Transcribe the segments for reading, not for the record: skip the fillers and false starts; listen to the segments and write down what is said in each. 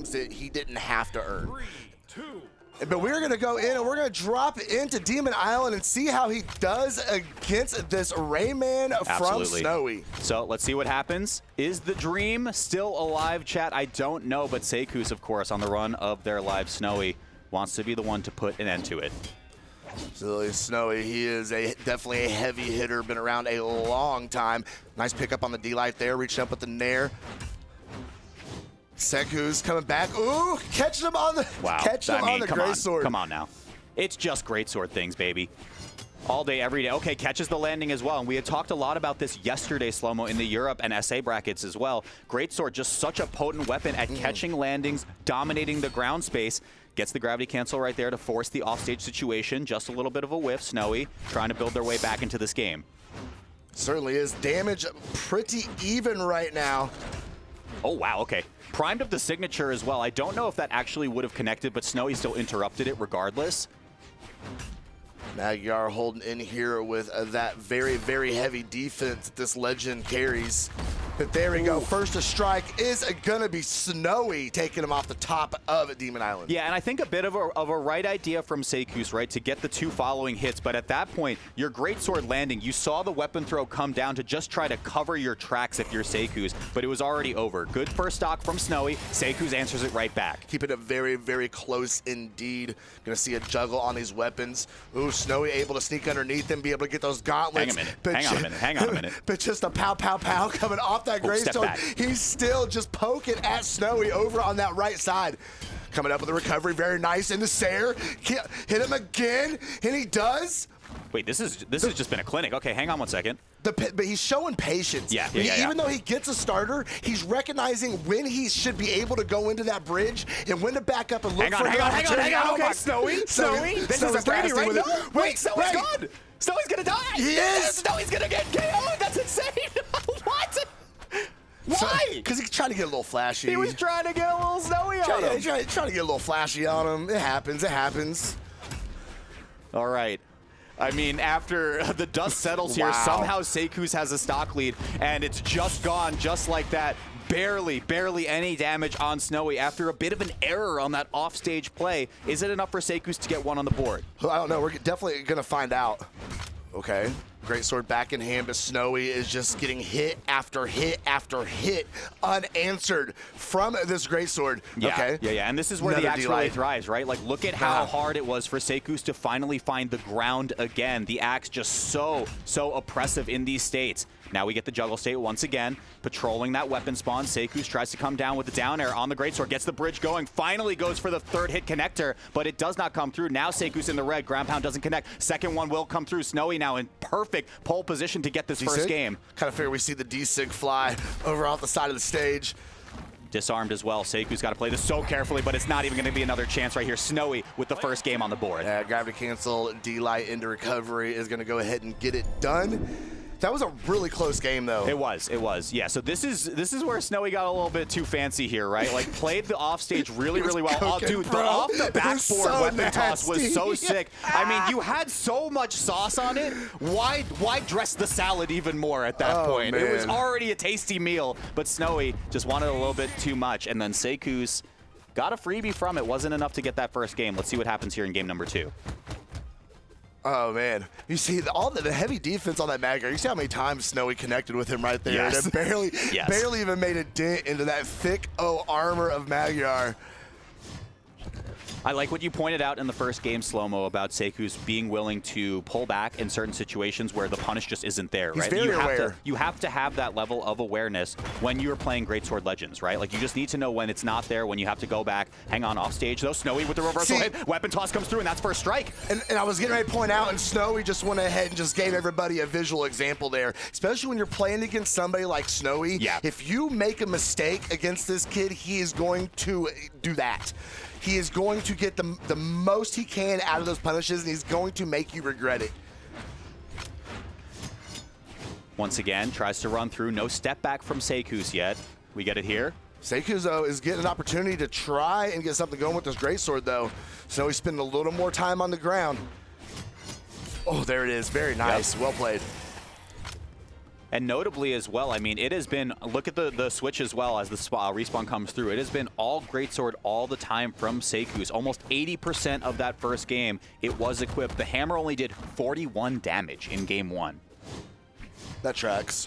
things that he didn't have to earn. 3, 2. But we're going to go in and we're going to drop into Demon Island and see how he does against this Rayman from Snowy. So let's see what happens. Is the dream still alive, chat? I don't know, but Seikuz, of course, on the run of their live Snowy, wants to be the one to put an end to it. Absolutely, Snowy. He is definitely a heavy hitter, been around a long time. Nice pickup on the D-Light there, reaching up with the Nair. Seikuz coming back. Ooh, catching him on the greatsword. Come on now. It's just greatsword things, baby. All day, every day. Okay, catches the landing as well. And we had talked a lot about this yesterday, Slow-Mo, in the Europe and SA brackets as well. Greatsword, just such a potent weapon at catching landings, dominating the ground space. Gets the gravity cancel right there to force the offstage situation. Just a little bit of a whiff. Snowy trying to build their way back into this game. Certainly is. Damage pretty even right now. Oh, wow, okay. Primed up the signature as well. I don't know if that actually would have connected, but Snowy still interrupted it regardless. Magyar holding in here with that very, very heavy defense this legend carries. But there we go. First to strike is going to be Snowy, taking him off the top of Demon Island. Yeah, and I think a bit of a right idea from Seikuz, right, to get the 2 following hits. But at that point, your greatsword landing, you saw the weapon throw come down to just try to cover your tracks if you're Seikuz, but it was already over. Good first stock from Snowy. Seikuz answers it right back. Keeping it very, very close indeed. Going to see a juggle on these weapons. Ooh, Snowy able to sneak underneath them, be able to get those gauntlets. Hang on a minute. But just a pow, pow, pow coming off that gravestone. He's still just poking at Snowy over on that right side. Coming up with a recovery, very nice in the Sayer. Hit him again, and he does. Wait, this has just been a clinic. Okay, hang on one second. But he's showing patience. Yeah. Even though he gets a starter, he's recognizing when he should be able to go into that bridge and when to back up and look for an opportunity. Hang on. Okay, Snowy. This is a Brady, right? No, wait, Snowy's gone. Snowy's gonna die. He is. Snowy's gonna get KO'd. That's insane. What? Why? Because he's trying to get a little flashy. He was trying to get a little Snowy on him. Trying to get a little flashy on him. It happens. All right. I mean, after the dust settles here, somehow Seikuz has a stock lead, and it's just gone just like that. Barely any damage on Snowy after a bit of an error on that offstage play. Is it enough for Seikuz to get one on the board? I don't know. We're definitely going to find out. Okay. Greatsword back in hand, but Snowy is just getting hit after hit after hit unanswered from this Greatsword. Yeah, yeah, and this is where the axe really thrives, right? Like, look at how hard it was for Seikuz to finally find the ground again. The axe just so oppressive in these states. Now we get the juggle state once again, patrolling that weapon spawn. Seikuz tries to come down with the down air on the greatsword, gets the bridge going, finally goes for the 3rd hit connector, but it does not come through. Now Seikuz in the red, ground pound doesn't connect. Second one will come through. Snowy now in perfect pole position to get this first game. Kind of figure we see the D-Sig fly over off the side of the stage. Disarmed as well. Seikuz got to play this so carefully, but it's not even going to be another chance right here. Snowy with the first game on the board. Yeah, gravity cancel, D-Light into recovery is going to go ahead and get it done. That was a really close game, though. It was. Yeah, so this is where Snowy got a little bit too fancy here, right? Like, played the offstage really well. Oh, dude, the off the backboard weapon toss was so sick. I mean, you had so much sauce on it. Why dress the salad even more at that point? Man. It was already a tasty meal, but Snowy just wanted a little bit too much. And then Seikuz got a freebie from it. Wasn't enough to get that first game. Let's see what happens here in game number 2. Oh, man. You see all the heavy defense on that Magyar. You see how many times Snowy connected with him right there. Yes. And it barely even made a dent into that thick armor of Magyar. I like what you pointed out in the first game, Slow-Mo, about Seikuz being willing to pull back in certain situations where the punish just isn't there, right? He's very aware. You have to have that level of awareness when you're playing Greatsword Legends, right? Like, you just need to know when it's not there, when you have to go back, hang on off stage, though. Snowy with the reversal hit, weapon toss comes through, and that's first strike. And I was getting ready to point out, and Snowy just went ahead and just gave everybody a visual example there, especially when you're playing against somebody like Snowy. Yeah. If you make a mistake against this kid, he is going to do that. He is going to get the most he can out of those punishes, and he's going to make you regret it. Once again, tries to run through. No step back from Seikuz yet. We get it here. Seikuz, though, is getting an opportunity to try and get something going with this greatsword, though. So he's spending a little more time on the ground. Oh, there it is. Very nice. Yep. Well played. And notably as well, I mean, it has been, look at the switch as well as the respawn comes through. It has been all greatsword all the time from Seikuz. Almost 80% of that first game, it was equipped. The hammer only did 41 damage in game 1. That tracks.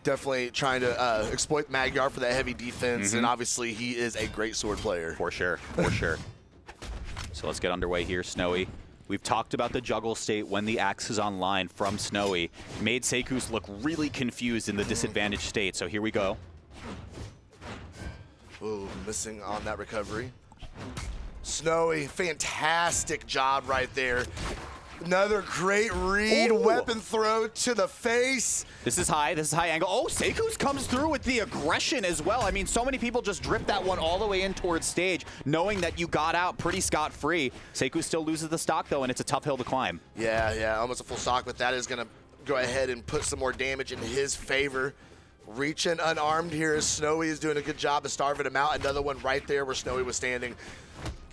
Definitely trying to exploit Magyar for that heavy defense, and obviously he is a great sword player. For sure, for sure. So let's get underway here, Snowy. We've talked about the juggle state when the axe is online from Snowy. Made Seikuz look really confused in the disadvantaged state, so here we go. Ooh, missing on that recovery. Snowy, fantastic job right there. Another great read, weapon throw to the face. This is high angle. Oh, Seikuz comes through with the aggression as well. I mean, so many people just drip that one all the way in towards stage, knowing that you got out pretty scot-free. Seikuz still loses the stock though, and it's a tough hill to climb. Yeah, almost a full stock, but that is gonna go ahead and put some more damage in his favor. Reaching unarmed here as Snowy is doing a good job of starving him out. Another one right there where Snowy was standing.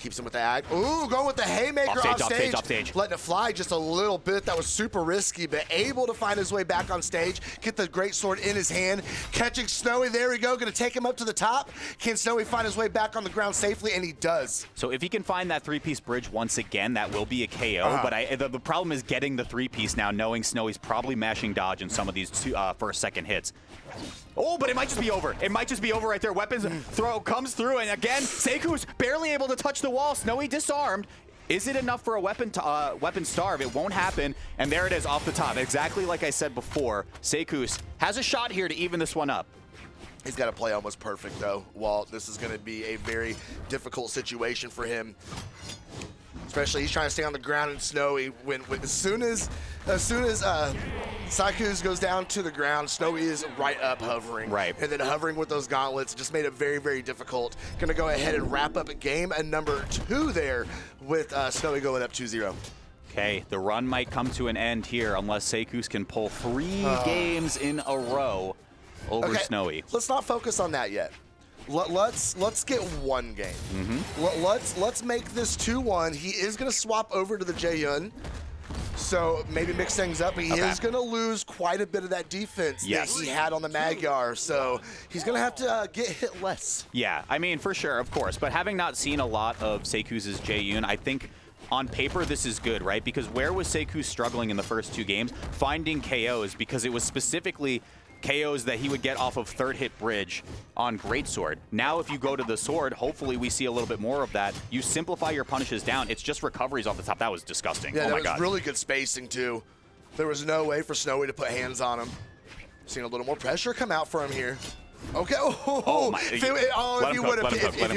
Keeps him with the ag. Ooh, going with the haymaker off stage. Letting it fly just a little bit. That was super risky, but able to find his way back on stage. Get the greatsword in his hand. Catching Snowy. There we go. Going to take him up to the top. Can Snowy find his way back on the ground safely? And he does. So if he can find that three-piece bridge once again, that will be a KO. But the problem is getting the three-piece now, knowing Snowy's probably mashing dodge in some of these first, second hits. Oh, but it might just be over. It might just be over right there. Weapons throw comes through, and again, Seikuz barely able to touch the wall. Snowy disarmed. Is it enough for a weapon starve? It won't happen, and there it is off the top. Exactly like I said before, Seikuz has a shot here to even this one up. He's got to play almost perfect, though, Walt. This is going to be a very difficult situation for him. Especially he's trying to stay on the ground and Snowy. As soon as Seikuz goes down to the ground, Snowy is right up hovering. Right. And then hovering with those gauntlets just made it very, very difficult. Gonna go ahead and wrap up a game at number 2 there with Snowy going up 2-0. Okay, the run might come to an end here unless Seikuz can pull 3 games in a row over Snowy. Let's not focus on that yet. Let's get one game. Let's make this 2-1. He is going to swap over to the Jaeyun, so maybe mix things up. He is going to lose quite a bit of that defense that he had on the Magyar, so he's going to have to get hit less. Yeah, I mean, for sure, of course. But having not seen a lot of Seikuz's Jaeyun, I think on paper this is good, right? Because where was Seikuz struggling in the first 2 games? Finding KOs, because it was specifically KOs that he would get off of third hit bridge on greatsword. Now if you go to the sword, hopefully we see a little bit more of that. You simplify your punishes down. It's just recoveries off the top. That was disgusting. Yeah, oh my God. Really good spacing too. There was no way for Snowy to put hands on him. Seeing a little more pressure come out for him here. Okay. If you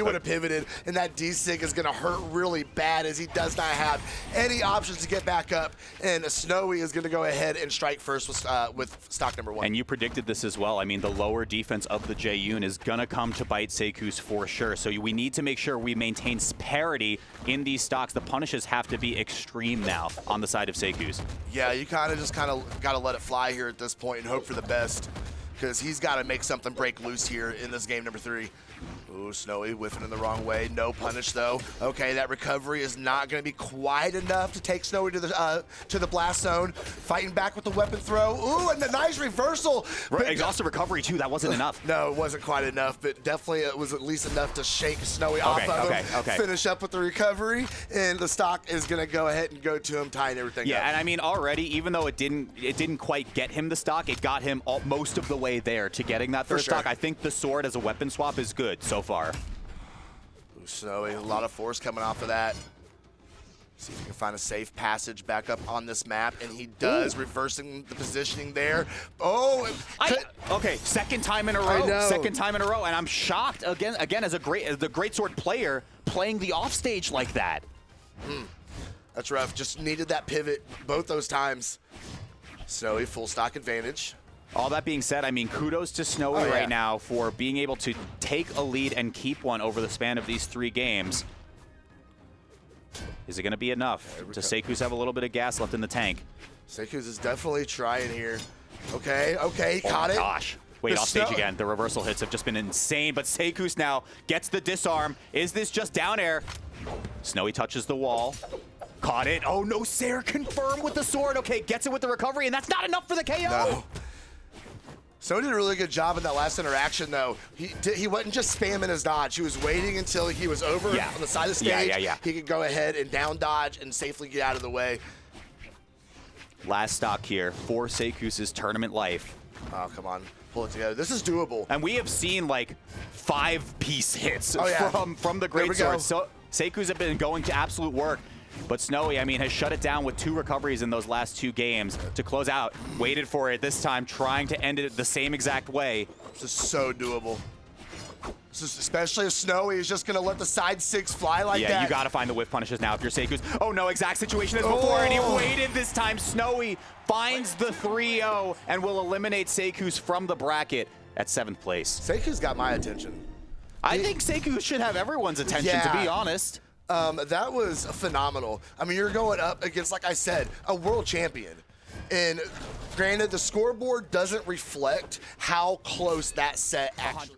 would have pivoted, and that D-Sig is going to hurt really bad as he does not have any options to get back up, and Snowy is going to go ahead and strike first with stock number 1. And you predicted this as well. I mean, the lower defense of the Jaeyun is going to come to bite Seikuz for sure. So we need to make sure we maintain parity in these stocks. The punishes have to be extreme now on the side of Seikuz. Yeah, you kind of got to let it fly here at this point and hope for the best, because he's got to make something break loose here in this game number 3. Ooh, Snowy whiffing in the wrong way. No punish, though. Okay, that recovery is not going to be quite enough to take Snowy to the blast zone. Fighting back with the weapon throw. Ooh, and the nice reversal. Exhaustive recovery, too. That wasn't enough. No, it wasn't quite enough, but definitely it was at least enough to shake Snowy off of him. Finish up with the recovery, and the stock is going to go ahead and go to him, tying everything up. Yeah, and I mean, already, even though it didn't quite get him the stock, it got him most of the way there to getting that third stock. I think the sword as a weapon swap is good so far. Ooh, Snowy, a lot of force coming off of that. See if he can find a safe passage back up on this map, and he does, reversing the positioning there. Oh, okay, second time in a row. Second time in a row, and I'm shocked again as the greatsword player playing the offstage like that. That's rough. Just needed that pivot both those times. Snowy, full stock advantage. All that being said, I mean, kudos to Snowy right now for being able to take a lead and keep one over the span of these 3 games. Is it going to be enough? Does Seikuz have a little bit of gas left in the tank? Seikuz is definitely trying here. Okay, he caught it. Gosh. Wait, off stage again. The reversal hits have just been insane, but Seikuz now gets the disarm. Is this just down air? Snowy touches the wall. Caught it. Oh, no, Sair confirmed with the sword. Okay, gets it with the recovery, and that's not enough for the KO. No. So he did a really good job in that last interaction, though. He wasn't just spamming his dodge. He was waiting until he was over on the side of the stage. He could go ahead and down dodge and safely get out of the way. Last stock here for Seikuz's tournament life. Oh, come on. Pull it together. This is doable. And we have seen, like, 5-piece hits from the Great Sword. So Seikuz have been going to absolute work. But Snowy, I mean, has shut it down with 2 recoveries in those last 2 games to close out. Waited for it this time, trying to end it the same exact way. This is so doable. This is, especially if Snowy is just going to let the side 6 fly like that. Yeah, you got to find the whiff punishes now if you're Seikuz. Oh, no, exact situation as before, and he waited this time. Snowy finds the 3-0 and will eliminate Seikuz from the bracket at 7th place. Seikuz got my attention. I think Seikuz should have everyone's attention, to be honest. That was phenomenal. I mean, you're going up against, like I said, a world champion. And granted, the scoreboard doesn't reflect how close that set actually